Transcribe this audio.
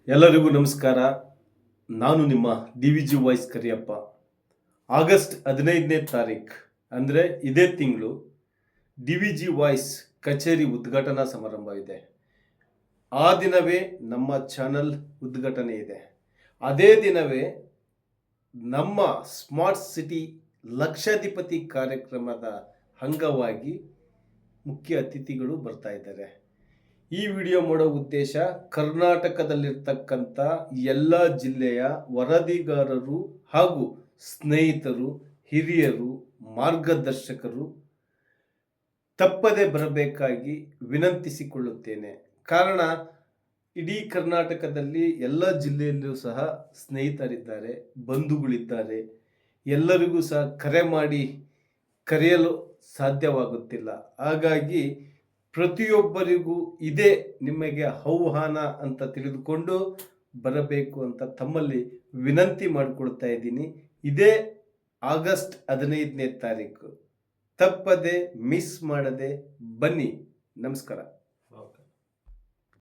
ಎಲ್ಲರಿಗೂ ನಮಸ್ಕಾರ. ನಾನು ನಿಮ್ಮ DVG ವಾಯ್ಸ್ ಕರಿಯಪ್ಪ. ಆಗಸ್ಟ್ 15ನೇ ತಾರೀಕು ಅಂದರೆ ಇದೇ ತಿಂಗಳು DVG ವಾಯ್ಸ್ ಕಚೇರಿ ಉದ್ಘಾಟನಾ ಸಮಾರಂಭ ಇದೆ. ಆ ದಿನವೇ ನಮ್ಮ ಚಾನಲ್ ಉದ್ಘಾಟನೆ ಇದೆ. ಅದೇ ದಿನವೇ ನಮ್ಮ ಸ್ಮಾರ್ಟ್ ಸಿಟಿ ಲಕ್ಷಾಧಿಪತಿ ಕಾರ್ಯಕ್ರಮದ ಅಂಗವಾಗಿ ಮುಖ್ಯ ಅತಿಥಿಗಳು ಬರ್ತಾ ಇದ್ದಾರೆ. ಈ ವಿಡಿಯೋ ಮಾಡೋ ಉದ್ದೇಶ ಕರ್ನಾಟಕದಲ್ಲಿರ್ತಕ್ಕಂಥ ಎಲ್ಲ ಜಿಲ್ಲೆಯ ವರದಿಗಾರರು ಹಾಗೂ ಸ್ನೇಹಿತರು, ಹಿರಿಯರು, ಮಾರ್ಗದರ್ಶಕರು ತಪ್ಪದೆ ಬರಬೇಕಾಗಿ ವಿನಂತಿಸಿಕೊಳ್ಳುತ್ತೇನೆ. ಕಾರಣ, ಇಡೀ ಕರ್ನಾಟಕದಲ್ಲಿ ಎಲ್ಲ ಜಿಲ್ಲೆಯಲ್ಲೂ ಸಹ ಸ್ನೇಹಿತರಿದ್ದಾರೆ, ಬಂಧುಗಳಿದ್ದಾರೆ. ಎಲ್ಲರಿಗೂ ಸಹ ಕರೆ ಮಾಡಿ ಕರೆಯಲು ಸಾಧ್ಯವಾಗುತ್ತಿಲ್ಲ. ಹಾಗಾಗಿ ಪ್ರತಿಯೊಬ್ಬರಿಗೂ ಇದೇ ನಿಮಗೆ ಆಹ್ವಾನ ಅಂತ ತಿಳಿದುಕೊಂಡು ಬರಬೇಕು ಅಂತ ತಮ್ಮಲ್ಲಿ ವಿನಂತಿ ಮಾಡಿಕೊಡ್ತಾ ಇದ್ದೀನಿ. ಇದೇ ಆಗಸ್ಟ್ 15ನೇ ತಾರೀಕು. ತಪ್ಪದೆ ಮಿಸ್ ಮಾಡದೆ ಬನ್ನಿ. ನಮಸ್ಕಾರ.